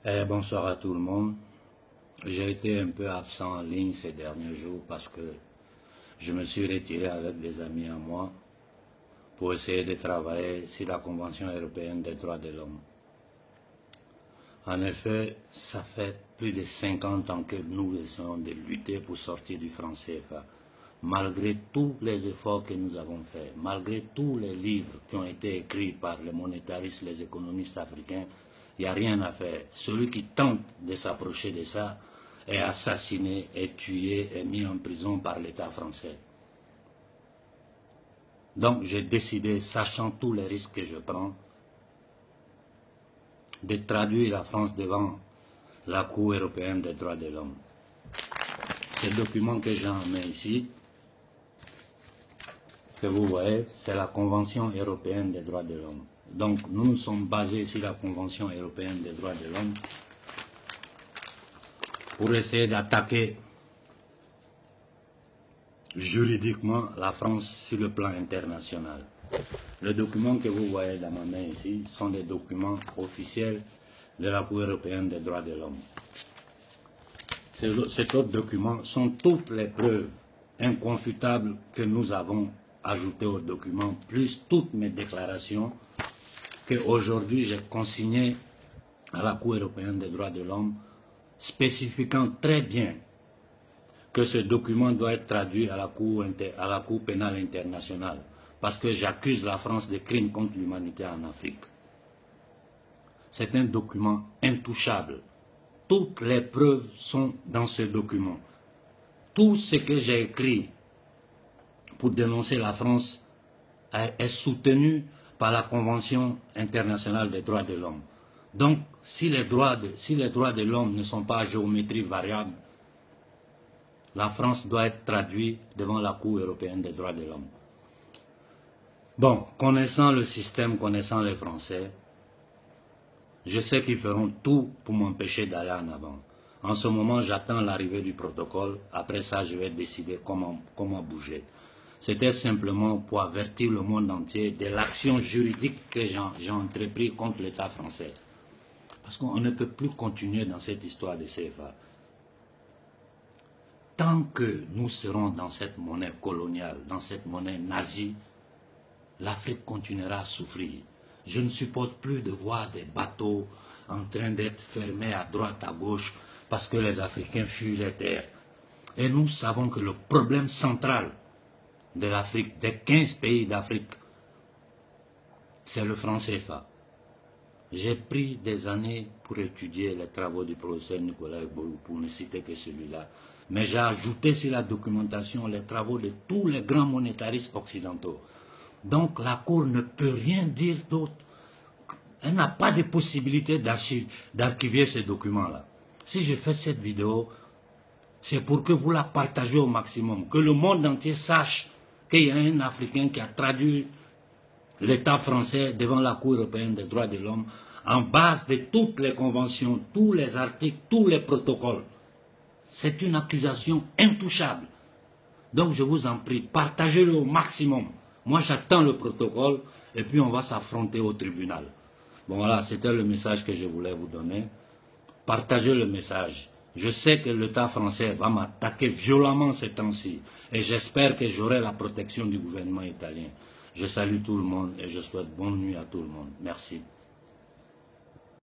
Bonsoir à tout le monde. J'ai été un peu absent en ligne ces derniers jours parce que je me suis retiré avec des amis à moi pour essayer de travailler sur la Convention européenne des droits de l'homme. En effet, ça fait plus de 50 ans que nous essayons de lutter pour sortir du franc CFA. Malgré tous les efforts que nous avons faits, malgré tous les livres qui ont été écrits par les monétaristes, les économistes africains, il n'y a rien à faire. Celui qui tente de s'approcher de ça est assassiné, est tué, est mis en prison par l'État français. Donc j'ai décidé, sachant tous les risques que je prends, de traduire la France devant la Cour européenne des droits de l'homme. Ce document que j'ai en main ici, que vous voyez, c'est la Convention européenne des droits de l'homme. Donc nous nous sommes basés sur la Convention européenne des droits de l'homme pour essayer d'attaquer juridiquement la France sur le plan international. Les documents que vous voyez dans ma main ici sont des documents officiels de la Cour européenne des droits de l'homme. Cet autre document sont toutes les preuves inconfutables que nous avons ajoutées au document, plus toutes mes déclarations qu'aujourd'hui j'ai consignées à la Cour européenne des droits de l'homme, spécifiant très bien que ce document doit être traduit à la Cour pénale internationale, parce que j'accuse la France de crimes contre l'humanité en Afrique. C'est un document intouchable. Toutes les preuves sont dans ce document. Tout ce que j'ai écrit pour dénoncer la France est soutenu par la Convention internationale des droits de l'homme. Donc, si les droits de l'homme ne sont pas à géométrie variable, la France doit être traduite devant la Cour européenne des droits de l'homme. Bon, connaissant le système, connaissant les Français, je sais qu'ils feront tout pour m'empêcher d'aller en avant. En ce moment, j'attends l'arrivée du protocole. Après ça, je vais décider comment bouger. C'était simplement pour avertir le monde entier de l'action juridique que j'ai entreprise contre l'État français. Parce qu'on ne peut plus continuer dans cette histoire de CFA. Tant que nous serons dans cette monnaie coloniale, dans cette monnaie nazie, l'Afrique continuera à souffrir. Je ne supporte plus de voir des bateaux en train d'être fermés à droite, à gauche, parce que les Africains fuient les terres. Et nous savons que le problème central de l'Afrique, des 15 pays d'Afrique, c'est le franc CFA. J'ai pris des années pour étudier les travaux du professeur Nicolas Eboyou, pour ne citer que celui-là. Mais j'ai ajouté sur la documentation les travaux de tous les grands monétaristes occidentaux. Donc la Cour ne peut rien dire d'autre. Elle n'a pas de possibilité d'archiver ces documents-là. Si je fais cette vidéo, c'est pour que vous la partagez au maximum, que le monde entier sache qu'il y a un Africain qui a traduit l'État français devant la Cour européenne des droits de l'homme en base de toutes les conventions, tous les articles, tous les protocoles. C'est une accusation intouchable. Donc je vous en prie, partagez-le au maximum. Moi j'attends le protocole et puis on va s'affronter au tribunal. Bon voilà, c'était le message que je voulais vous donner. Partagez le message. Je sais que l'État français va m'attaquer violemment ces temps-ci et j'espère que j'aurai la protection du gouvernement italien. Je salue tout le monde et je souhaite bonne nuit à tout le monde. Merci.